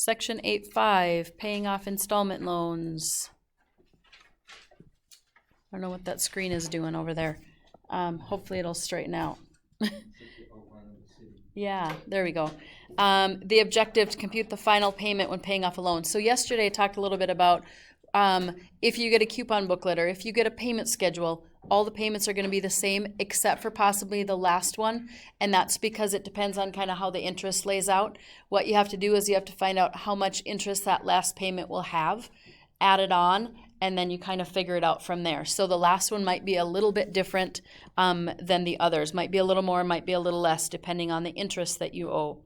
Section 8.5, paying off installment loans. I don't know what that screen is doing over there. Hopefully it'll straighten out. Yeah, there we go. The objective to compute the final payment when paying off a loan. So yesterday I talked a little bit about if you get a coupon booklet or if you get a payment schedule, all the payments are going to be the same except for possibly the last one. And that's because it depends on kind of how the interest lays out. What you have to do is you have to find out how much interest that last payment will have, add it on, and then you kind of figure it out from there. So the last one might be a little bit different than the others. Might be a little more, might be a little less, depending on the interest that you owe.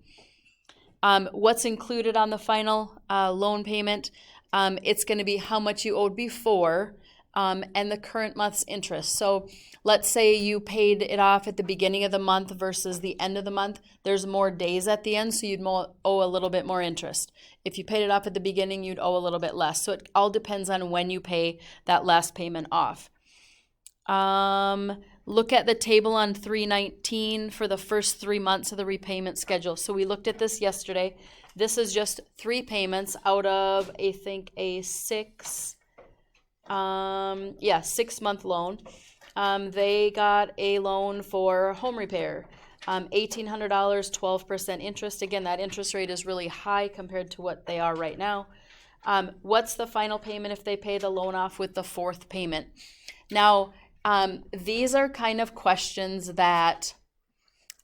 What's included on the final loan payment? It's going to be how much you owed before and the current month's interest. So let's say you paid it off at the beginning of the month versus the end of the month. There's more days at the end, so you'd owe a little bit more interest. If you paid it off at the beginning, you'd owe a little bit less. So it all depends on when you pay that last payment off. Look at the table on 319 for the first 3 months of the repayment schedule. So we looked at this yesterday. This is just 3 payments out of, I think, a 6-month loan. They got a loan for home repair, $1,800, 12% interest. Again, that interest rate is really high compared to what they are right now. What's the final payment if they pay the loan off with the 4th payment? Now, these are kind of questions that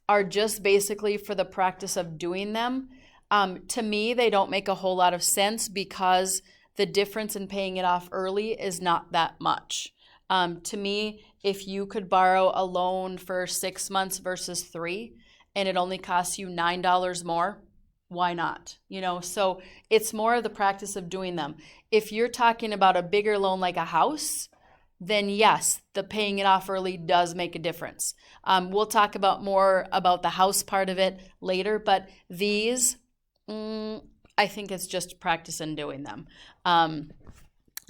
are just basically for the practice of doing them. To me, they don't make a whole lot of sense because the difference in paying it off early is not that much. To me, if you could borrow a loan for 6 months versus 3 and it only costs you $9 more, why not? So it's more of the practice of doing them. If you're talking about a bigger loan like a house, then yes, the paying it off early does make a difference. We'll talk about more about the house part of it later, but these, I think it's just practice in doing them.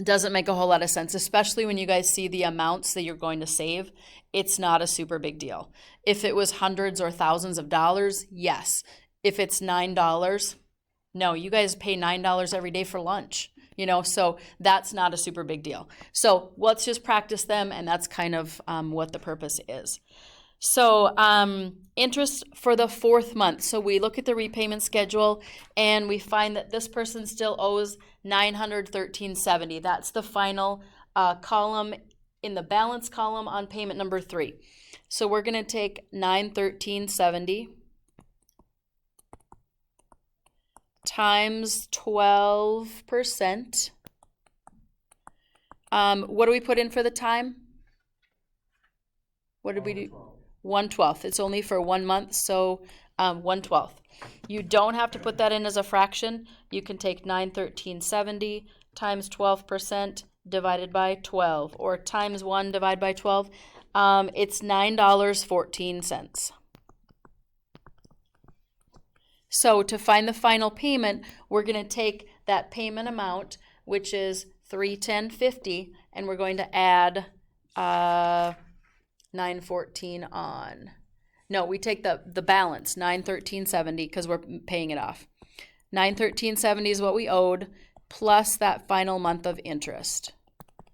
Doesn't make a whole lot of sense, especially when you guys see the amounts that you're going to save. It's not a super big deal. If it was hundreds or thousands of dollars, yes. If it's $9, no, you guys pay $9 every day for lunch. So that's not a super big deal. So let's just practice them, and that's kind of what the purpose is. So interest for the 4th month. So we look at the repayment schedule, and we find that this person still owes $913.70. That's the final column in the balance column on payment number 3. So we're going to take $913.70 times 12%. What do we put in for the time? What did we do? 1/12. It's only for 1 month, so 1/12. You don't have to put that in as a fraction. You can take $913.70 times 12% divided by 12, or times 1 divided by 12. It's $9.14. So to find the final payment, we're going to take that payment amount, which is $310.50, and we're going to add $914 on. No, we take the balance, $913.70, because we're paying it off. $913.70 is what we owed, plus that final month of interest,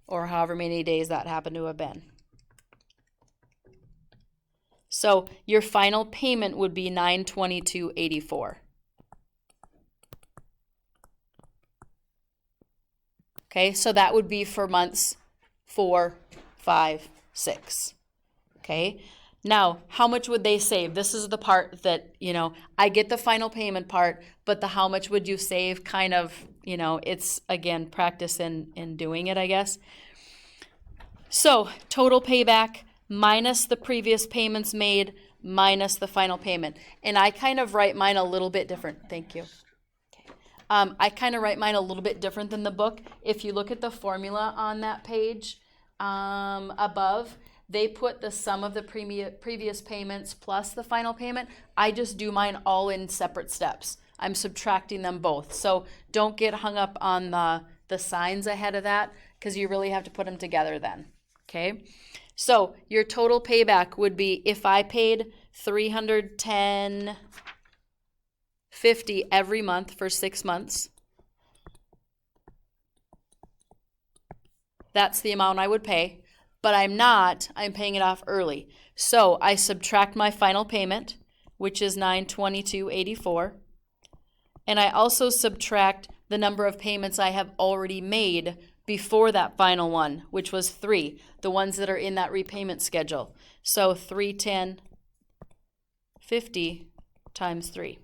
or however many days that happened to have been. So your final payment would be $922.84. Okay, so that would be for months 4, 5, 6. Okay, now how much would they save? This is the part that, I get the final payment part, but the how much would you save kind of, it's, again, practice in doing it, I guess. So total payback minus the previous payments made minus the final payment. And I kind of write mine a little bit different. Thank you. Okay. I kind of write mine a little bit different than the book. If you look at the formula on that page above, they put the sum of the previous payments plus the final payment. I just do mine all in separate steps. I'm subtracting them both. So don't get hung up on the signs ahead of that, because you really have to put them together then. Okay? So your total payback would be, if I paid $310.50 $50 every month for 6 months. That's the amount I would pay, but I'm paying it off early. So I subtract my final payment, which is $922.84, and I also subtract the number of payments I have already made before that final one, which was 3, the ones that are in that repayment schedule. So $310.50 times 3.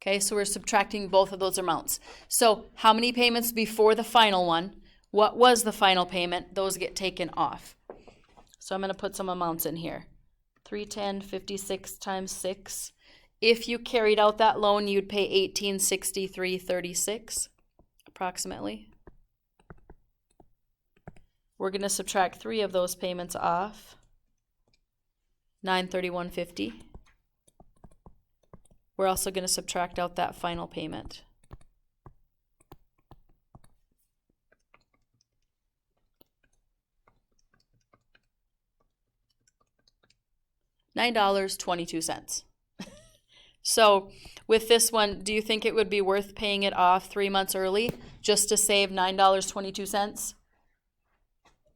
Okay, so we're subtracting both of those amounts. So how many payments before the final one? What was the final payment? Those get taken off. So I'm going to put some amounts in here. $310.56 times 6. If you carried out that loan, you'd pay $1863.36 approximately. We're going to subtract 3 of those payments off. $931.50. We're also going to subtract out that final payment. $9.22. So with this one, do you think it would be worth paying it off 3 months early just to save $9.22?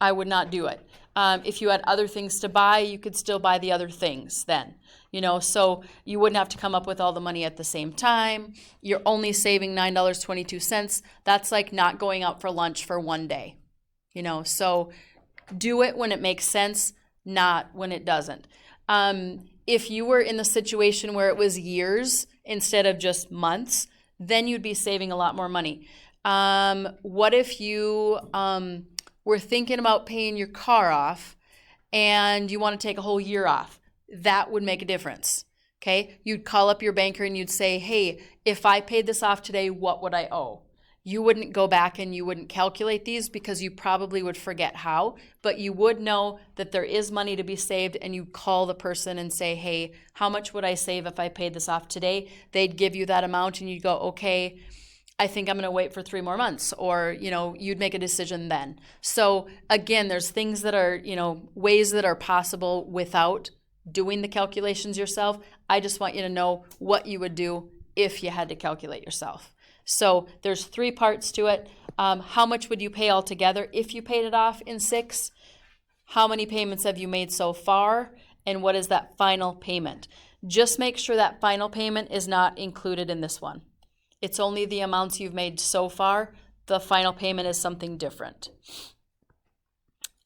I would not do it. If you had other things to buy, you could still buy the other things then. So you wouldn't have to come up with all the money at the same time. You're only saving $9.22. That's like not going out for lunch for one day. So do it when it makes sense, not when it doesn't. If you were in the situation where it was years instead of just months, then you'd be saving a lot more money. What if you were thinking about paying your car off and you want to take a whole year off? That would make a difference. Okay, you'd call up your banker and you'd say, hey, if I paid this off today, what would I owe? You wouldn't go back and you wouldn't calculate these because you probably would forget how, but you would know that there is money to be saved, and you call the person and say, hey, how much would I save if I paid this off today? They'd give you that amount and you'd go, okay, I think I'm going to wait for 3 more months, or, you'd make a decision then. So again, there's things that are, ways that are possible without doing the calculations yourself. I just want you to know what you would do if you had to calculate yourself. So there's 3 parts to it. How much would you pay altogether if you paid it off in 6? How many payments have you made so far? And what is that final payment? Just make sure that final payment is not included in this one. It's only the amounts you've made so far. The final payment is something different.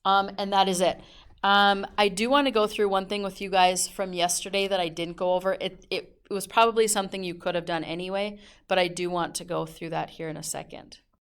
And that is it. I do want to go through one thing with you guys from yesterday that I didn't go over. It was probably something you could have done anyway, but I do want to go through that here in a second.